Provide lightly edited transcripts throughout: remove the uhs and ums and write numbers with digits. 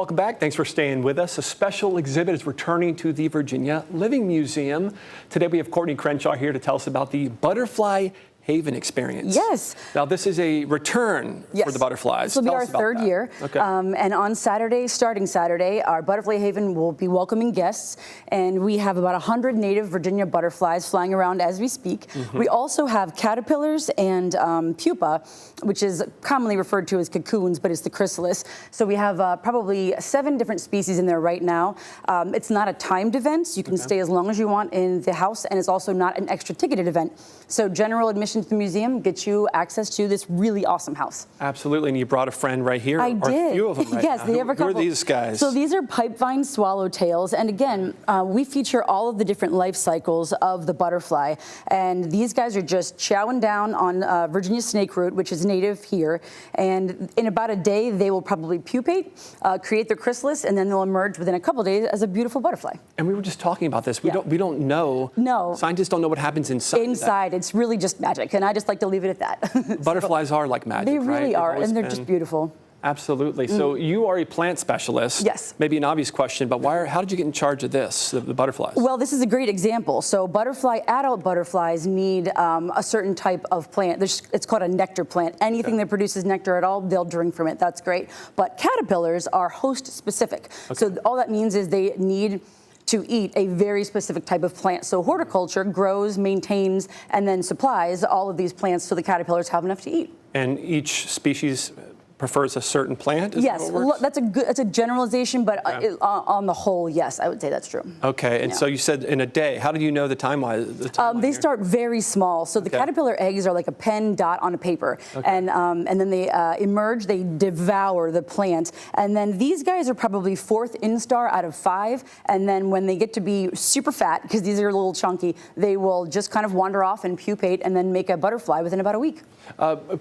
Welcome back. Thanks for staying with us. A special exhibit is returning to the Virginia Living Museum. Today we have Courtney Crenshaw here to tell us about the Butterfly Haven experience. Yes. Now this is a return for the butterflies. This will be our third year. Okay. And on Saturday, starting Saturday, our Butterfly Haven will be welcoming guests. And we have about 100 native Virginia butterflies flying around as we speak. We also have caterpillars and pupa, which is commonly referred to as cocoons, but it's the chrysalis. So we have probably 7 different species in there right now. It's not a timed event, so you can stay as long as you want in the house, and it's also not an extra ticketed event. So general admission to the museum gets you access to this really awesome house. Absolutely, and you brought a friend right here. I did. A few of them right yes, now. they have a couple. Who are these guys? So these are pipevine swallowtails, and again, we feature all of the different life cycles of the butterfly, and these guys are just chowing down on Virginia snakeroot, which is native here, and in about a day they will probably pupate, create their chrysalis, and then they'll emerge within a couple days as a beautiful butterfly. And we were just talking about this. We don't know. No. Scientists don't know what happens inside. Inside, it's really just magic, and I just like to leave it at that. Butterflies are like magic, They really right? are, and they're just beautiful. Absolutely. So you are a plant specialist. Yes. Maybe an obvious question, but how did you get in charge of this, the butterflies? Well, this is a great example. So adult butterflies need a certain type of plant. It's called a nectar plant. Anything that produces nectar at all, they'll drink from it. That's great. But caterpillars are host specific. So all that means is they need to eat a very specific type of plant. So horticulture grows, maintains, and then supplies all of these plants so the caterpillars have enough to eat. And each species prefers a certain plant? Yes, that's a generalization, but on the whole, yes, I would say that's true. Okay, and so you said in a day. How do you know the time-wise? They start very small. So the caterpillar eggs are like a pen dot on a paper, and then they emerge. They devour the plant, and then these guys are probably 4th instar out of 5. And then when they get to be super fat, because these are a little chunky, they will just kind of wander off and pupate, and then make a butterfly within about a week.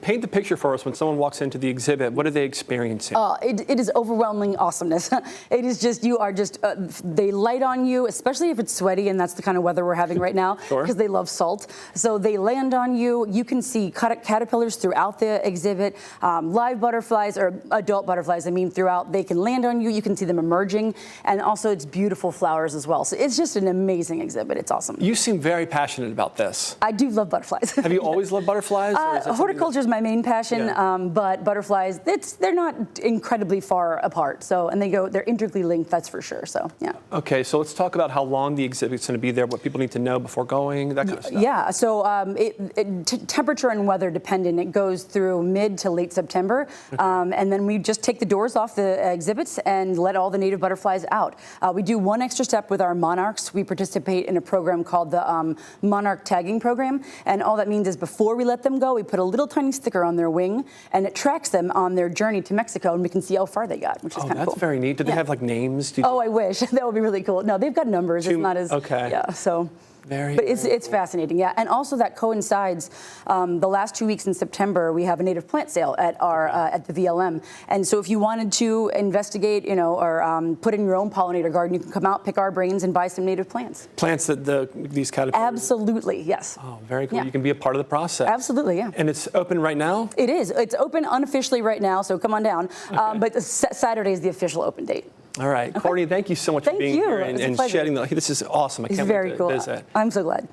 Paint the picture for us when someone walks into the exhibit. What are they experiencing? It is overwhelming awesomeness. It is just, they light on you, especially if it's sweaty, and that's the kind of weather we're having right now, because they love salt. So they land on you. You can see caterpillars throughout the exhibit, live butterflies, or adult butterflies, I mean, throughout. They can land on you. You can see them emerging, and also it's beautiful flowers as well. So it's just an amazing exhibit. It's awesome. You seem very passionate about this. I do love butterflies. Have you always loved butterflies? Horticulture is my main passion, but butterflies, they're not incredibly far apart. So, and they're intricately linked, that's for sure. So, yeah. Okay, so let's talk about how long the exhibit's going to be there, what people need to know before going, that kind of stuff. Yeah, so temperature and weather dependent. It goes through mid to late September, and then we just take the doors off the exhibits and let all the native butterflies out. We do one extra step with our monarchs. We participate in a program called the Monarch Tagging Program, and all that means is before we let them go, we put a little tiny sticker on their wing, and it tracks them on their journey to Mexico, and we can see how far they got, which is kind of cool. That's very neat. Do they have like names? I wish. That would be really cool. No, they've got numbers. It's not as so. But it's fascinating, yeah. And also that coincides, the last 2 weeks in September, we have a native plant sale at our at the VLM. And so if you wanted to investigate, or put in your own pollinator garden, you can come out, pick our brains, and buy some native plants. Plants that these caterpillars? Absolutely, yes. Oh, very cool. Yeah. You can be a part of the process. Absolutely, yeah. And it's open right now? It is. It's open unofficially right now, so come on down. But Saturday is the official open date. All right. Courtney, thank you so much for being here and shedding the. This is awesome. I can't wait to visit. I'm so glad.